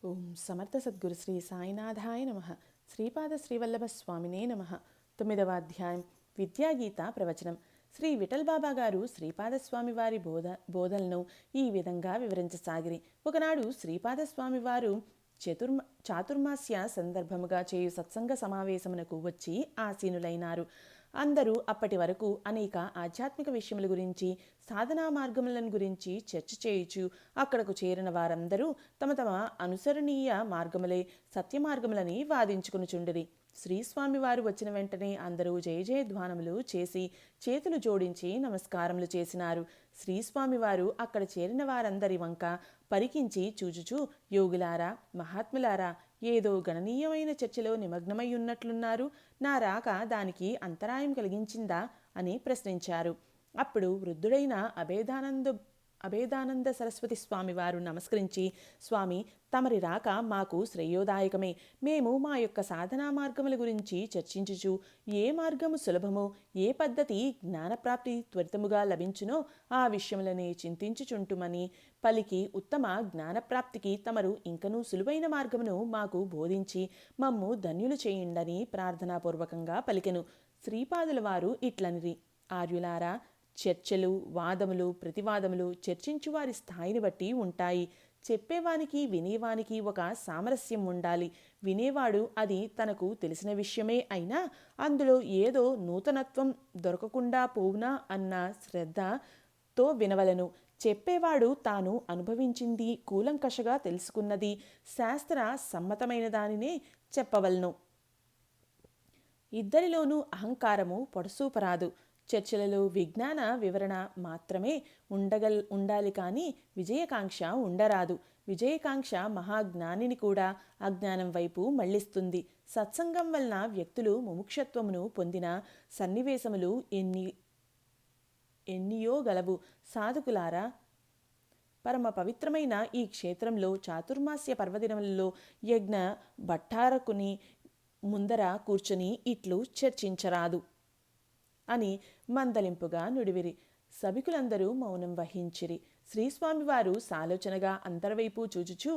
ఓం సమర్థ సద్గురు శ్రీ సాయినాథాయ నమ. శ్రీపాద శ్రీవల్లభ స్వామినే నమ. 9వ అధ్యాయం విద్యాగీత ప్రవచనం. శ్రీ విఠల్ బాబా గారు శ్రీపాదస్వామి వారి బోధనను ఈ విధంగా వివరించసాగిరి. ఒకనాడు శ్రీపాదస్వామి వారు చాతుర్మాస్య సందర్భముగా చేయు సత్సంగ సమావేశమునకు వచ్చి ఆసీనులైనారు. అందరూ అప్పటి వరకు అనేక ఆధ్యాత్మిక విషయముల గురించి, సాధనా మార్గములను గురించి చర్చ చేయుచు అక్కడకు చేరిన వారందరూ తమ తమ అనుసరణీయ మార్గములే సత్య మార్గములని వాదించుకునుచుండిరి. శ్రీస్వామి వారు వచ్చిన వెంటనే అందరూ జయ జయధ్వానములు చేసి చేతులు జోడించి నమస్కారములు చేసినారు. శ్రీస్వామి వారు అక్కడ చేరిన వారందరి వంక పరికించి చూచుచూ, యోగులారా, మహాత్ములారా, ఏదో గణనీయమైన చర్చలో నిమగ్నమై ఉన్నట్లున్నారు. నా రాక దానికి అంతరాయం కలిగించిందా అని ప్రశ్నించారు. అప్పుడు వృద్ధుడైన అభేదానంద సరస్వతి స్వామి వారు నమస్కరించి, స్వామి, తమరి రాక మాకు శ్రేయోదాయకమే. మేము మా యొక్క సాధనా మార్గముల గురించి చర్చించుచు ఏ మార్గము సులభమో, ఏ పద్ధతి జ్ఞానప్రాప్తి త్వరితముగా లభించునో ఆ విషయములనే చింతించుచుంటుమని పలికి, ఉత్తమ జ్ఞానప్రాప్తికి తమరు ఇంకనూ సులువైన మార్గమును మాకు బోధించి మమ్ము ధన్యులు చేయండని ప్రార్థనాపూర్వకంగా పలికెను. శ్రీపాదుల వారు ఇట్లనిరి: ఆర్యులారా, చర్చలు, వాదములు, ప్రతివాదములు చర్చించువారి స్థాయిని బట్టి ఉంటాయి. చెప్పేవానికి వినేవానికి ఒక సామరస్యం ఉండాలి. వినేవాడు అది తనకు తెలిసిన విషయమే అయినా అందులో ఏదో నూతనత్వం దొరకకుండా పోవునా అన్న శ్రద్ధతో వినవలను. చెప్పేవాడు తాను అనుభవించింది, కూలంకషగా తెలుసుకున్నది, శాస్త్ర సమ్మతమైన దానినే చెప్పవలను. ఇద్దరిలోనూ అహంకారము పొడసూపరాదు. చర్చలలో విజ్ఞాన వివరణ మాత్రమే ఉండాలి కానీ విజయకాంక్ష ఉండరాదు. విజయకాంక్ష మహాజ్ఞానిని కూడా అజ్ఞానం వైపు మళ్లిస్తుంది. సత్సంగం వలన వ్యక్తులు ముముక్షత్వమును పొందిన సన్నివేశములు ఎన్నియో గలవు. సాధకులారా, పరమ పవిత్రమైన ఈ క్షేత్రంలో చాతుర్మాస్య పర్వదినములలో యజ్ఞ భట్టారకుని ముందర కూర్చుని ఇట్లు చర్చించరాదు అని మందలింపుగా నుడివిరి. సభికులందరూ మౌనం వహించిరి. శ్రీస్వామివారు సాలోచనగా అంతర్వైపు చూచుచూ,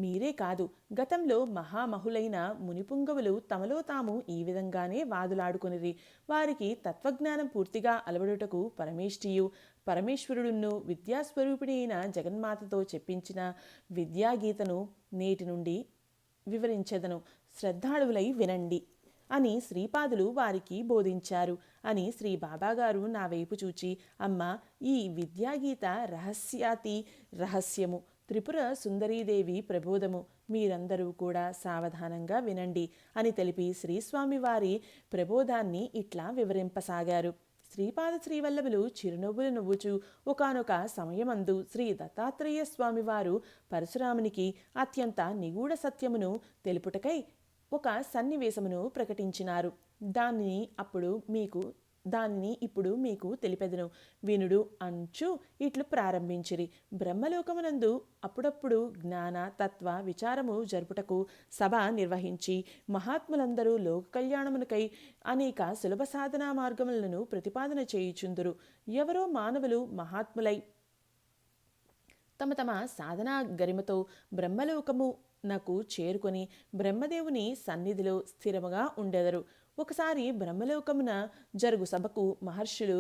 మీరే కాదు, గతంలో మహామహులైన మునిపుంగవులు తమలో తాము ఈ విధంగానే వాదులాడుకొనిరి. వారికి తత్వజ్ఞానం పూర్తిగా అలవడుటకు పరమేశ్వరుడును విద్యాస్వరూపిణి అయిన జగన్మాతతో చెప్పించిన విద్యాగీతను నేటి నుండి వివరించెదను. శ్రద్ధాళువులై వినండి అని శ్రీపాదులు వారికి బోధించారు అని శ్రీ బాబాగారు నా వైపు చూచి, అమ్మ, ఈ విద్యాగీత రహస్యాతి రహస్యము, త్రిపుర సుందరీదేవి ప్రబోధము. మీరందరూ కూడా సావధానంగా వినండి అని తెలిపి శ్రీస్వామి వారి ప్రబోధాన్ని ఇట్లా వివరింపసాగారు. శ్రీపాద శ్రీవల్లభులు చిరునవ్వులు నవ్వుచూ ఒకానొక సమయమందు శ్రీ దత్తాత్రేయ స్వామివారు పరశురామునికి అత్యంత నిగూఢ సత్యమును తెలుపుటకై ఒక సన్నివేశమును ప్రకటించినారు. దానిని ఇప్పుడు మీకు తెలిపెదను, వినుడు అంచు ఇట్లు ప్రారంభించిరి. బ్రహ్మలోకమునందు అప్పుడప్పుడు జ్ఞాన తత్వ విచారము జరుపుటకు సభ నిర్వహించి మహాత్ములందరూ లోక కళ్యాణమునకై అనేక సులభ సాధనా మార్గములను ప్రతిపాదన చేయుచుందురు. ఎవరో మానవులు మహాత్ములై తమ తమ సాధనా గరిమతో బ్రహ్మలోకము నాకు చేరుకొని బ్రహ్మదేవుని సన్నిధిలో స్థిరముగా ఉండెదరు. ఒకసారి బ్రహ్మలోకమున జరుగు సభకు మహర్షులు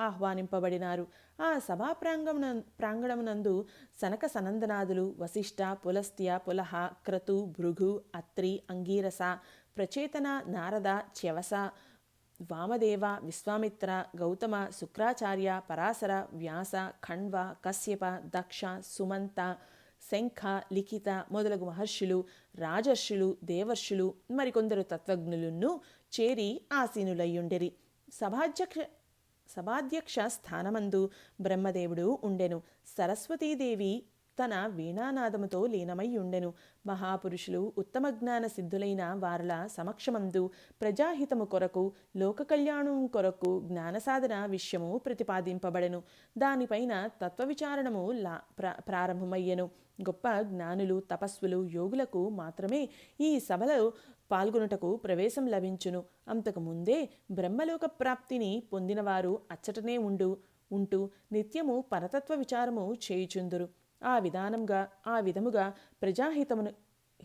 ఆహ్వానింపబడినారు. ఆ సభా ప్రాంగణమునందు సనక సనందనాదులు, వశిష్ఠ, పులస్త్య, పులహ, క్రతు, భృగు, అత్రి, అంగీరస, ప్రచేతన, నారద, చ్యవస, వామదేవ, విశ్వామిత్ర, గౌతమ, శుక్రాచార్య, పరాశర, వ్యాస, ఖండ్వ, కశ్యప, దక్ష, సుమంత, శంఖ, లిఖిత మొదలగు మహర్షులు, రాజర్షులు, దేవర్షులు మరికొందరు తత్వజ్ఞులను చేరి ఆసీనులయ్యుండిరి. సభాధ్యక్ష స్థానమందు బ్రహ్మదేవుడు ఉండెను. సరస్వతీదేవి తన వీణానాదముతో లీనమై ఉండెను. మహాపురుషులు, ఉత్తమ జ్ఞాన సిద్ధులైన వారల సమక్షమందు ప్రజాహితము కొరకు, లోక కళ్యాణం కొరకు జ్ఞానసాధన విషయము ప్రతిపాదింపబడెను. దానిపైన తత్వవిచారణము ప్రారంభమయ్యెను. గొప్ప జ్ఞానులు, తపస్సులు, యోగులకు మాత్రమే ఈ సభలో పాల్గొనుటకు ప్రవేశం లభించును. అంతకు ముందే బ్రహ్మలోక ప్రాప్తిని పొందినవారు అచ్చటనే ఉంటూ నిత్యము పరతత్వ విచారము చేయుచుందురు. ఆ విధముగా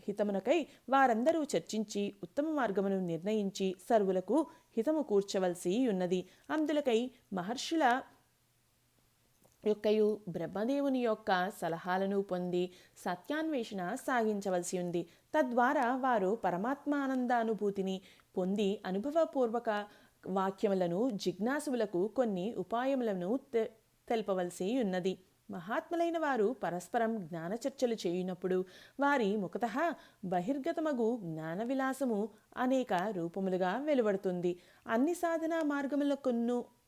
హితమునకై వారందరూ చర్చించి ఉత్తమ మార్గమును నిర్ణయించి సర్వులకు హితము కూర్చవలసి ఉన్నది. అందులకై మహర్షుల యొక్కయు బ్రహ్మదేవుని యొక్క సలహాలను పొంది సత్యాన్వేషణ సాగించవలసి ఉంది. తద్వారా వారు పరమాత్మానందానుభూతిని పొంది అనుభవపూర్వక వాక్యములను జిజ్ఞాసువులకు కొన్ని ఉపాయములను తెలపవలసి ఉన్నది. మహాత్ములైన వారు పరస్పరం జ్ఞాన చర్చలు చేయునప్పుడు వారి ముఖతః బహిర్గతమగు జ్ఞాన విలాసము అనేక రూపములుగా వెలువడుతుంది. అన్ని సాధనా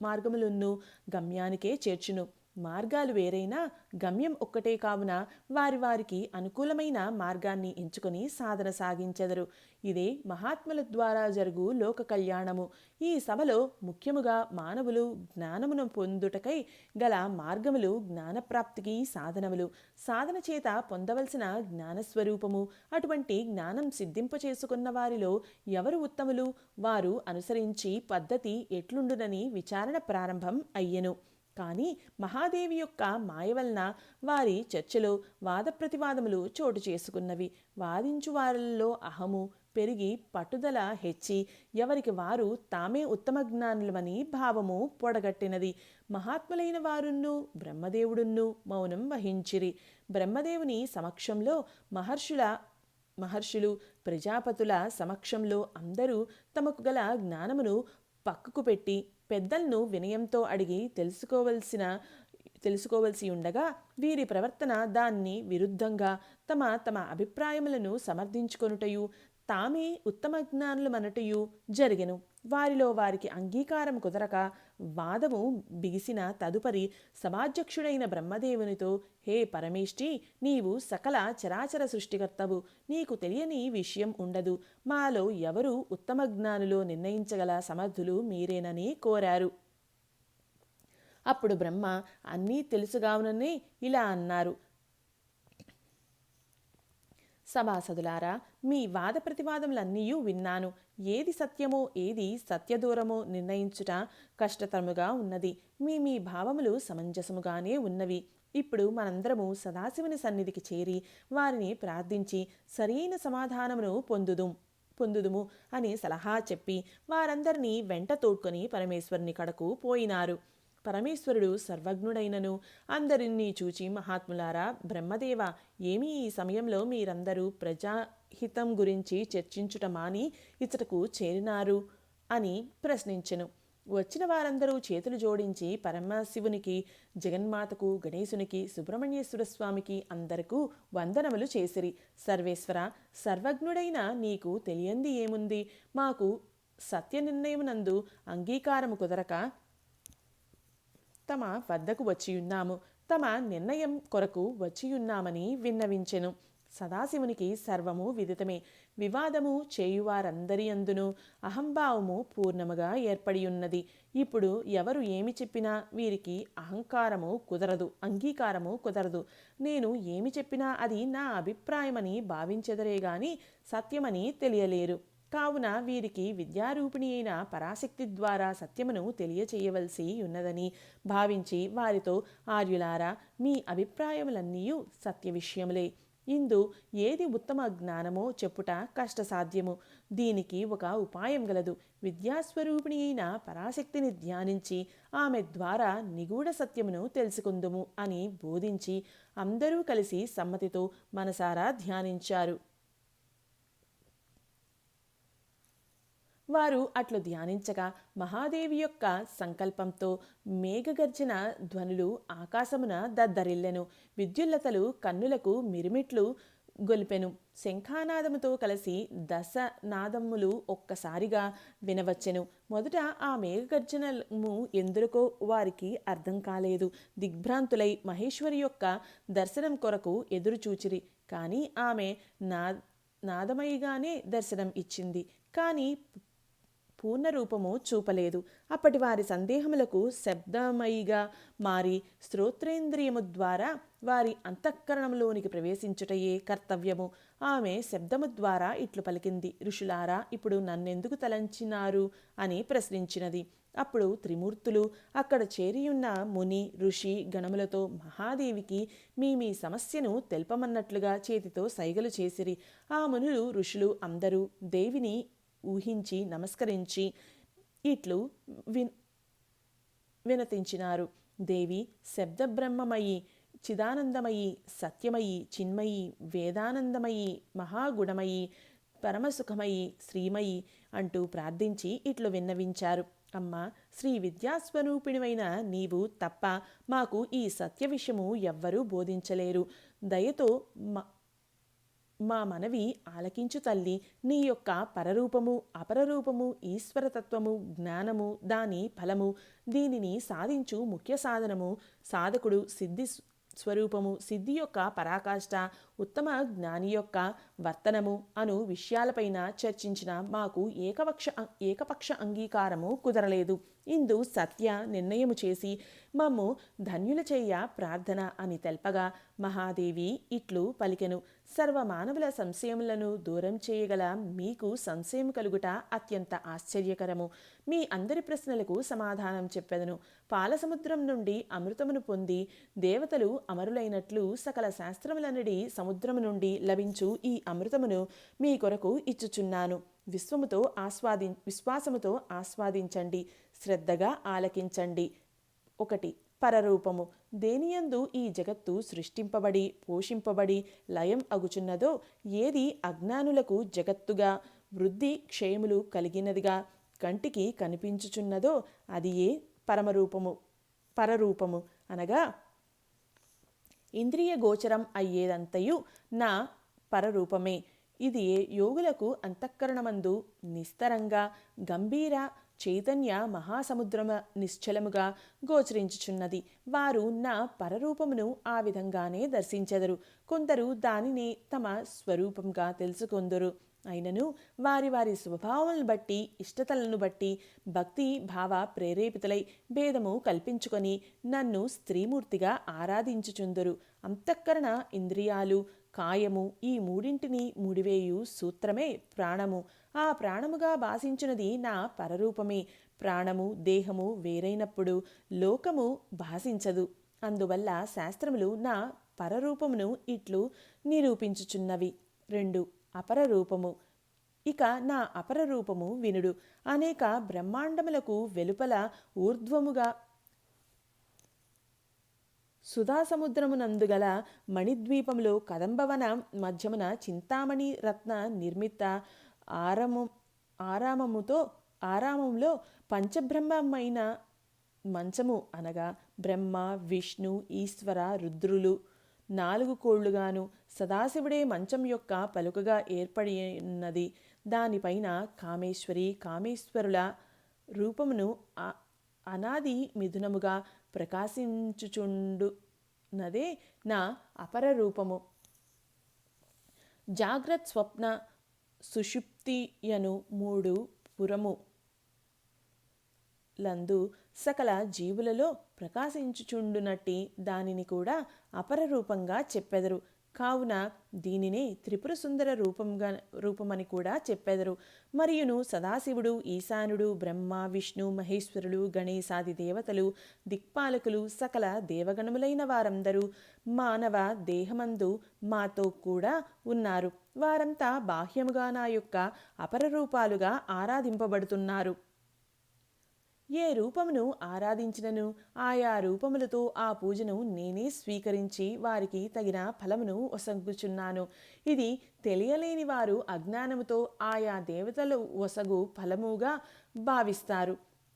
మార్గములను గమ్యానికే చేర్చును. మార్గాలు వేరైనా గమ్యం ఒక్కటే కావున వారికి అనుకూలమైన మార్గాన్ని ఎంచుకొని సాధన సాగించెదరు. ఇదే మహాత్ముల ద్వారా జరుగు లోక కళ్యాణము. ఈ సభలో ముఖ్యముగా మానవులు జ్ఞానమును పొందుటకై గల మార్గములు, జ్ఞానప్రాప్తికి సాధనములు, సాధన చేత పొందవలసిన జ్ఞానస్వరూపము, అటువంటి జ్ఞానం సిద్ధింపచేసుకున్న వారిలో ఎవరు ఉత్తములు, వారు అనుసరించి పద్ధతి ఎట్లుండునని విచారణ ప్రారంభం అయ్యెను. కానీ మహాదేవి యొక్క మాయ వలన వారి చర్చలో వాద ప్రతివాదములు చోటు చేసుకున్నవి. వాదించు వారిలో అహము పెరిగి పట్టుదల హెచ్చి ఎవరికి వారు తామే ఉత్తమ జ్ఞానులమని భావము పొడగట్టినది. మహాత్ములైన వారును బ్రహ్మదేవుడును మౌనం వహించిరి. బ్రహ్మదేవుని సమక్షంలో మహర్షులు ప్రజాపతుల సమక్షంలో అందరూ తమకు గల జ్ఞానమును పక్కకు పెట్టి పెద్దలను వినయంతో అడిగి తెలుసుకోవలసి ఉండగా వీరి ప్రవర్తన దాన్ని విరుద్ధంగా తమ అభిప్రాయములను సమర్థించుకొనుటయు తామే ఉత్తమ జ్ఞానులమనటయు జరిగెను. వారిలో వారికి అంగీకారం కుదరక వాదము బిగిసిన తదుపరి సభాధ్యక్షుడైన బ్రహ్మదేవునితో, హే పరమేష్టి, నీవు సకల చరాచర సృష్టికర్తవు, నీకు తెలియని విషయం ఉండదు. మాలో ఎవరు ఉత్తమ జ్ఞానులో నిర్ణయించగల సమర్థులు మీరేనని కోరారు. అప్పుడు బ్రహ్మ అన్నీ తెలుసుగావుననే ఇలా అన్నారు. సభాసదులారా, మీ వాద ప్రతివాదములన్నీ విన్నాను. ఏది సత్యమో ఏది సత్యదూరమో నిర్ణయించుట కష్టతరముగా ఉన్నది. మీ భావములు సమంజసముగానే ఉన్నవి. ఇప్పుడు మనందరము సదాశివుని సన్నిధికి చేరి వారిని ప్రార్థించి సరైన సమాధానమును పొందుదుము అని సలహా చెప్పి వారందరినీ వెంట తోడ్కొని పరమేశ్వరుని కడకు పోయినారు. పరమేశ్వరుడు సర్వజ్ఞుడైనను అందరినీ చూచి, మహాత్ములారా, బ్రహ్మదేవ, ఏమీ ఈ సమయంలో మీరందరూ ప్రజాహితం గురించి చర్చించుట మాని ఇచ్చటకు చేరినారు అని ప్రశ్నించెను. వచ్చిన వారందరూ చేతులు జోడించి పరమశివునికి, జగన్మాతకు, గణేశునికి, సుబ్రహ్మణ్యేశ్వర స్వామికి అందరకు వందనములు చేసిరి. సర్వేశ్వర, సర్వజ్ఞుడైన నీకు తెలియంది ఏముంది? మాకు సత్య నిర్ణయమునందు అంగీకారము కుదరక తమ వద్దకు వచ్చియున్నాము. తమ నిర్ణయం కొరకు వచ్చియున్నామని విన్నవించెను. సదాశివునికి సర్వము విదితమే. వివాదము చేయువారందరి అందును అహంభావము పూర్ణముగా ఏర్పడియున్నది. ఇప్పుడు ఎవరు ఏమి చెప్పినా వీరికి అంగీకారము కుదరదు. నేను ఏమి చెప్పినా అది నా అభిప్రాయమని భావించెదరే గాని సత్యమని తెలియలేరు. కావున వీరికి విద్యారూపిణి అయిన పరాశక్తి ద్వారా సత్యమును తెలియచేయవలసి ఉన్నదని భావించి వారితో, ఆర్యులారా, మీ అభిప్రాయములన్నీ సత్య విషయములే. ఇందు ఏది ఉత్తమ జ్ఞానమో చెప్పుట కష్టసాధ్యము. దీనికి ఒక ఉపాయం గలదు. విద్యాస్వరూపిణి అయిన పరాశక్తిని ధ్యానించి ఆమె ద్వారా నిగూఢ సత్యమును తెలుసుకుందుము అని బోధించి అందరూ కలిసి సమ్మతితో మనసారా ధ్యానించారు. వారు అట్లు ధ్యానించగా మహాదేవి యొక్క సంకల్పంతో మేఘగర్జన ధ్వనులు ఆకాశమున దద్దరిల్లెను. విద్యుల్లతలు కన్నులకు మిరిమిట్లు గొలిపెను. శంఖానాదముతో కలిసి దశనాదములు ఒక్కసారిగా వినవచ్చెను. మొదట ఆ మేఘగర్జనము ఎందుకో వారికి అర్థం కాలేదు. దిగ్భ్రాంతులై మహేశ్వరి యొక్క దర్శనం కొరకు ఎదురుచూచిరి. కానీ ఆమె నాదమయిగానే దర్శనం ఇచ్చింది. కానీ పూర్ణరూపము చూపలేదు. అప్పటి వారి సందేహములకు శబ్దమయిగా మారి శ్రోత్రేంద్రియము ద్వారా వారి అంతఃకరణంలోనికి ప్రవేశించుటయే కర్తవ్యము. ఆమె శబ్దము ద్వారా ఇట్లు పలికింది: ఋషులారా, ఇప్పుడు నన్నెందుకు తలంచినారు అని ప్రశ్నించినది. అప్పుడు త్రిమూర్తులు అక్కడ చేరియున్న ముని ఋషి గణములతో మహాదేవికి మీ సమస్యను తెల్పమన్నట్లుగా చేతితో సైగలు చేసిరి. ఆ మునులు ఋషులు అందరూ దేవిని ఊహించి నమస్కరించి ఇట్లు వినతించినారు: దేవి శబ్దబ్రహ్మమయి, చిదానందమయి, సత్యమయి, చిన్మయి, వేదానందమయి, మహాగుణమయి, పరమసుఖమయి, శ్రీమయి అంటూ ప్రార్థించి ఇట్లు విన్నవించారు: అమ్మ, శ్రీ విద్యాస్వరూపిణివైన నీవు తప్ప మాకు ఈ సత్య విషయము ఎవ్వరూ బోధించలేరు. దయతో మా మనవి ఆలకించు తల్లి. నీ యొక్క పరరూపము, అపరరూపము, ఈశ్వరతత్వము, జ్ఞానము, దాని ఫలము, దీనిని సాధించు ముఖ్య సాధనము, సాధకుడు, సిద్ధి స్వరూపము, సిద్ధి యొక్క పరాకాష్ఠ, ఉత్తమ జ్ఞాని యొక్క వర్తనము అను విషయాలపైన చర్చించిన మాకు ఏకపక్ష అంగీకారము కుదరలేదు. ఇందు సత్య నిర్ణయము చేసి మమ్ము ధన్యుల చేయ ప్రార్థన అని తెల్పగా మహాదేవి ఇట్లు పలికెను: సర్వమానవుల సంశయములను దూరం చేయగల మీకు సంశయం కలుగుట అత్యంత ఆశ్చర్యకరము. మీ అందరి ప్రశ్నలకు సమాధానం చెప్పెదను. పాలసముద్రం నుండి అమృతమును పొంది దేవతలు అమరులైనట్లు సకల శాస్త్రములనడి సముద్రము నుండి లభించు ఈ అమృతమును మీ కొరకు ఇచ్చుచున్నాను. విశ్వాసముతో ఆస్వాదించండి, శ్రద్ధగా ఆలకించండి. 1. పరరూపము. దేనియందు ఈ జగత్తు సృష్టింపబడి పోషింపబడి లయం అగుచున్నదో, ఏది అజ్ఞానులకు జగత్తుగా వృద్ధి క్షయములు కలిగినదిగా కంటికి కనిపించుచున్నదో అది ఏ పరరూపము అనగా ఇంద్రియ గోచరం అయ్యేదంతయు నా పరరూపమే. ఇది యోగులకు అంతఃకరణమందు నిస్తరంగా గంభీర చైతన్య మహాసముద్రమ నిశ్చలముగా గోచరించుచున్నది. వారు నా పరరూపమును ఆ విధంగానే దర్శించెదరు. కొందరు దానిని తమ స్వరూపంగా తెలుసుకొందురు. అయినను వారి వారి స్వభావాలను బట్టి, ఇష్టతలను బట్టి భక్తి భావ ప్రేరేపితులై భేదము కల్పించుకొని నన్ను స్త్రీమూర్తిగా ఆరాధించుచుందురు. అంతఃకరణ, ఇంద్రియాలు, కాయము ఈ మూడింటిని ముడివేయు సూత్రమే ప్రాణము. ఆ ప్రాణముగా భాషించినది నా పరరూపమే. ప్రాణము దేహము వేరైనప్పుడు లోకము భాషించదు. అందువల్ల శాస్త్రములు నా పరరూపమును ఇట్లు నిరూపించుచున్నవి. 2. అపరరూపము. ఇక నా అపరరూపము వినుడు. అనేక బ్రహ్మాండములకు వెలుపల ఊర్ధ్వముగా సుధాసముద్రమునందుగల మణిద్వీపములో కదంబవన మధ్యమున చింతామణి రత్న నిర్మిత ఆరామంలో పంచబ్రహ్మమైన మంచము అనగా బ్రహ్మ, విష్ణు, ఈశ్వర, రుద్రులు 4 కోళ్లుగాను సదాశివుడే మంచం యొక్క పలుకగా ఏర్పడినది. దానిపైన కామేశ్వరి, కామేశ్వరుల రూపమును అనాది మిథునముగా ప్రకాశించుచుండునదే నా అపరరూపము. జాగ్రత్, స్వప్న, సుషుప్తియను 3 పురములందు సకల జీవులలో ప్రకాశించుచుండునట్టి దానిని కూడా అపరరూపంగా చెప్పెదరు. కావున దీనినే త్రిపుర సుందర రూపమని కూడా చెప్పెదరు. మరియును సదాశివుడు, ఈశానుడు, బ్రహ్మ, విష్ణు, మహేశ్వరులు, గణేశాది దేవతలు, దిక్పాలకులు, సకల దేవగణములైన వారందరూ మానవ దేహమందు మాతో కూడా ఉన్నారు. వారంతా బాహ్యముగా నా యొక్క అపరరూపాలుగా ఆరాధింపబడుతున్నారు. ఏ రూపమును ఆరాధించినను ఆయా రూపములతో ఆ పూజను నేనే స్వీకరించి వారికి తగిన ఫలమును ఒసగుచున్నాను. ఇది తెలియలేని వారు అజ్ఞానముతో ఆయా దేవతలు ఒసగు ఫలముగా భావిస్తారు.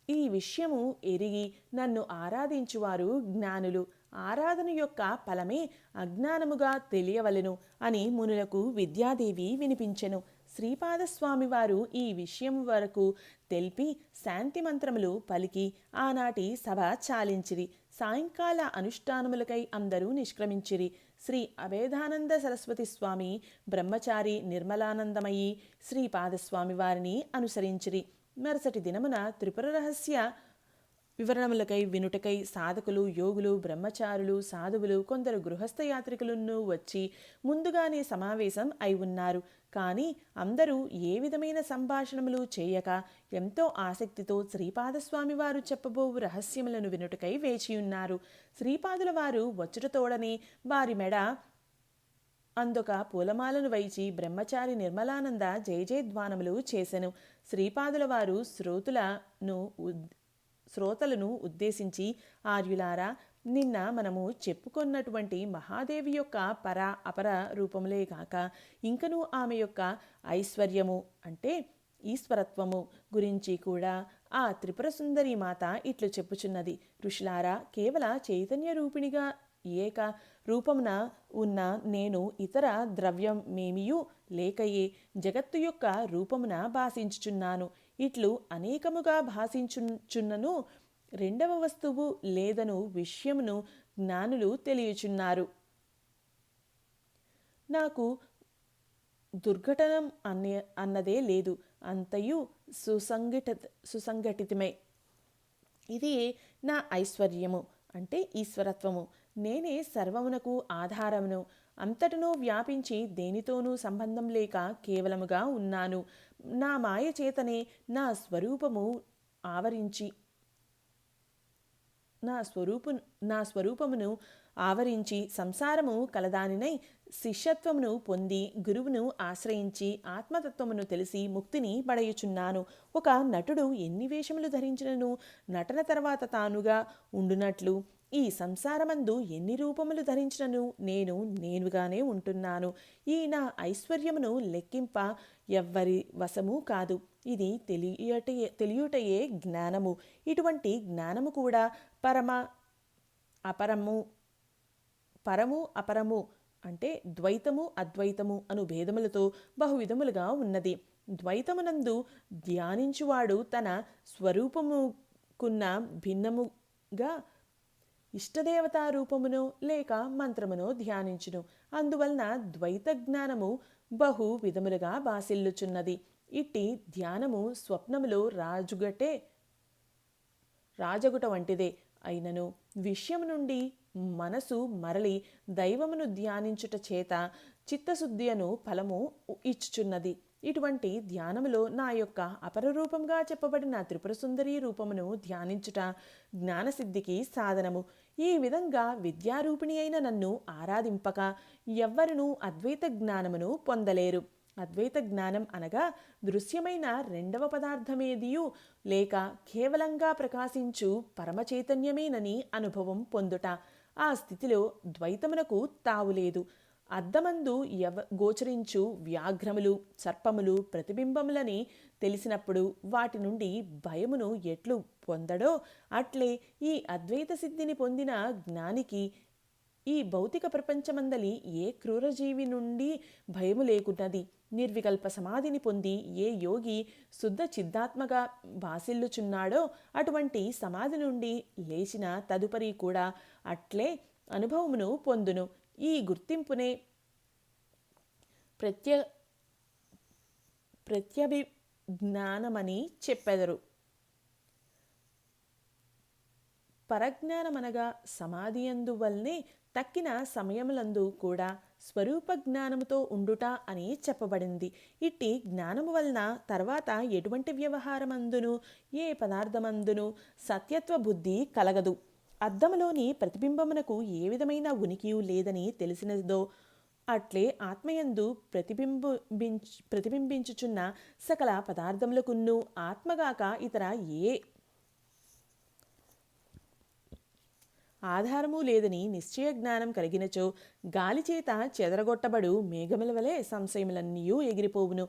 ఈ విషయము ఎరిగి నన్ను ఆరాధించువారు జ్ఞానులు. ఆరాధన యొక్క ఫలమే అజ్ఞానముగా తెలియవలెను అని మునులకు విద్యాదేవి వినిపించెను. శ్రీపాదస్వామి వారు ఈ విషయం వరకు తెలిపి శాంతి మంత్రములు పలికి ఆనాటి సభ చాలించిరి. సాయంకాల అనుష్ఠానములకై అందరూ నిష్క్రమించిరి. శ్రీ అభేదానంద సరస్వతి స్వామి, బ్రహ్మచారి నిర్మలానందమయి శ్రీపాదస్వామి వారిని అనుసరించిరి. మరుసటి దినమున త్రిపుర రహస్య వివరణములకై వినుటకై సాధకులు, యోగులు, బ్రహ్మచారులు, సాధువులు, కొందరు గృహస్థ యాత్రికులను వచ్చి ముందుగానే సమావేశం అయి ఉన్నారు. కానీ అందరూ ఏ విధమైన సంభాషణములు చేయక ఎంతో ఆసక్తితో శ్రీపాదస్వామి వారు చెప్పబోవు రహస్యములను వినుటకై వేచియున్నారు. శ్రీపాదుల వారు వచ్చుటతోడనే వారి మెడ అందొక పూలమాలను వైచి బ్రహ్మచారి నిర్మలానంద జయజయధ్వానములు చేసెను. శ్రీపాదుల వారు శ్రోతలను ఉద్దేశించి, ఆర్యులారా, నిన్న మనము చెప్పుకొన్నటువంటి మహాదేవి యొక్క పర అపర రూపములే కాక ఇంకనూ ఆమె యొక్క ఐశ్వర్యము అంటే ఈశ్వరత్వము గురించి కూడా ఆ త్రిపుర సుందరి మాత ఇట్లు చెప్పుచున్నది. ఋషులారా, కేవల చైతన్య రూపిణిగా ఏక రూపమున ఉన్న నేను ఇతర ద్రవ్యమేమియూ లేకయే జగత్తు యొక్క రూపమున భాషించుచున్నాను. ఇట్లు అనేకముగా భాషించుచున్నను రెండవ వస్తువు లేదను విషయమును జ్ఞానులు తెలియచున్నారు. నాకు దుర్ఘటనం అన్నదే లేదు, అంతయు సుసంఘటితమే. ఇది నా ఐశ్వర్యము అంటే ఈశ్వరత్వము. నేనే సర్వమునకు ఆధారమును, అంతటను వ్యాపించి దేనితోనూ సంబంధం లేక కేవలముగా ఉన్నాను. నా మాయ చేతనే నా స్వరూపమును ఆవరించి సంసారము కలదానినై శిష్యత్వమును పొంది గురువును ఆశ్రయించి ఆత్మతత్వమును తెలిసి ముక్తిని పడయుచున్నాను. ఒక నటుడు ఎన్ని వేషములు ధరించినను నటన తర్వాత తానుగా ఉండునట్లు ఈ సంసారమందు ఎన్ని రూపములు ధరించినను నేనుగానే ఉంటున్నాను. ఈ నా ఐశ్వర్యమును లెక్కింప ఎవ్వరి వశము కాదు. ఇది తెలియుటయే జ్ఞానము. ఇటువంటి జ్ఞానము కూడా పరము అపరము అంటే ద్వైతము అద్వైతము అను భేదములతో బహువిధములుగా ఉన్నది. ద్వైతమునందు ధ్యానించువాడు తన స్వరూపముకున్న భిన్నముగా ఇష్టదేవతా రూపమును లేక మంత్రమును ధ్యానించును. అందువలన ద్వైత జ్ఞానము బహు విధములుగా బాసిల్లుచున్నది. ఇట్టి ధ్యానము స్వప్నములో రాజగుట వంటిదే అయినను విషయము నుండి మనసు మరలి దైవమును ధ్యానించుట చేత చిత్తశుద్ధియను ఫలము ఇచ్చుచున్నది. ఇటువంటి ధ్యానములో నా యొక్క అపరరూపంగా చెప్పబడిన త్రిపుర సుందరి రూపమును ధ్యానించుట జ్ఞానసిద్ధికి సాధనము. ఈ విధంగా విద్యారూపిణి అయిన నన్ను ఆరాధింపక ఎవ్వరునూ అద్వైత జ్ఞానమును పొందలేరు. అద్వైత జ్ఞానం అనగా దృశ్యమైన రెండవ పదార్థమేదియూ లేక కేవలంగా ప్రకాశించు పరమచైతన్యమేనని అనుభవం పొందుట. ఆ స్థితిలో ద్వైతమునకు తావులేదు. అద్దమందు గోచరించు వ్యాఘ్రములు, సర్పములు ప్రతిబింబములని తెలిసినప్పుడు వాటి నుండి భయమును ఎట్లు పొందడో అట్లే ఈ అద్వైత సిద్ధిని పొందిన జ్ఞానికి ఈ భౌతిక ప్రపంచమందలి ఏ క్రూరజీవి నుండి భయము లేకున్నది. నిర్వికల్ప సమాధిని పొంది ఏ యోగి శుద్ధ చిద్ధాత్మగా భాసిల్లుచున్నాడో అటువంటి సమాధి నుండి లేచిన తదుపరి కూడా అట్లే అనుభవమును పొందును. ఈ గుర్తింపునే ప్రత్యభిజ్ఞానమని చెప్పెదరు. పరజ్ఞానమనగా సమాధియందు వల్లనే తక్కిన సమయములందు కూడా స్వరూప జ్ఞానముతో ఉండుట అని చెప్పబడింది. ఇట్టి జ్ఞానము వలన తర్వాత ఎటువంటి వ్యవహారమందును ఏ పదార్థమందును సత్యత్వ బుద్ధి కలగదు. అద్దములోని ప్రతిబింబమునకు ఏ విధమైన ఉనికి లేదని తెలిసినదో అట్లే ఆత్మయందు ప్రతిబింబించుచున్న సకల పదార్థములకును ఆత్మగాక ఇతర ఏ ఆధారము లేదని నిశ్చయ జ్ఞానం కలిగినచో గాలిచేత చెదరగొట్టబడు మేఘముల వలె సంశయములన్నీయూ ఎగిరిపోవును.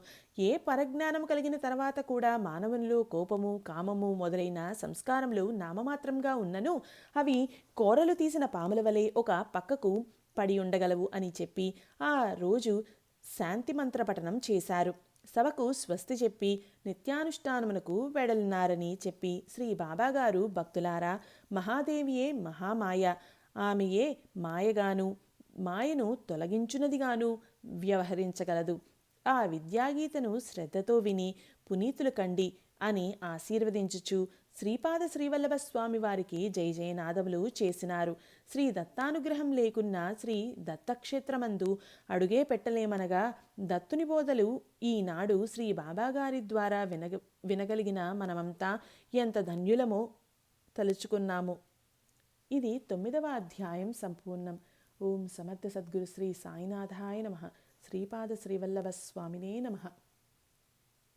ఏ పరజ్ఞానం కలిగిన తర్వాత కూడా మానవునిలో కోపము, కామము మొదలైన సంస్కారములు నామమాత్రంగా ఉన్నను అవి కోరలు తీసిన పాముల వలె ఒక పక్కకు పడి ఉండగలవు అని చెప్పి ఆ రోజు శాంతి మంత్ర పఠనం చేశారు. సభకు స్వస్తి చెప్పి నిత్యానుష్ఠానమునకు వెడలినారని చెప్పి శ్రీ బాబాగారు, భక్తులారా, మహాదేవియే మహామాయ, ఆమెయే మాయగాను మాయను తొలగించునదిగాను వ్యవహరించగలదు. ఆ విద్యాగీతను శ్రద్ధతో విని పునీతులు కండి. అని ఆశీర్వదించుచు శ్రీపాద శ్రీవల్లభ స్వామి వారికి జై జయనాదములు చేసినారు. శ్రీ దత్తానుగ్రహం లేకున్నా శ్రీ దత్తక్షేత్రమందు అడుగే పెట్టలేమనగా దత్తుని బోధలు ఈనాడు శ్రీ బాబాగారి ద్వారా వినగలిగిన మనమంతా ఎంత ధన్యులమో తలుచుకున్నాము. ఇది 9వ అధ్యాయం సంపూర్ణం. ఓం సమర్థ సద్గురు శ్రీ సాయినాథాయ నమః. శ్రీపాద శ్రీవల్లభ స్వామినే నమః.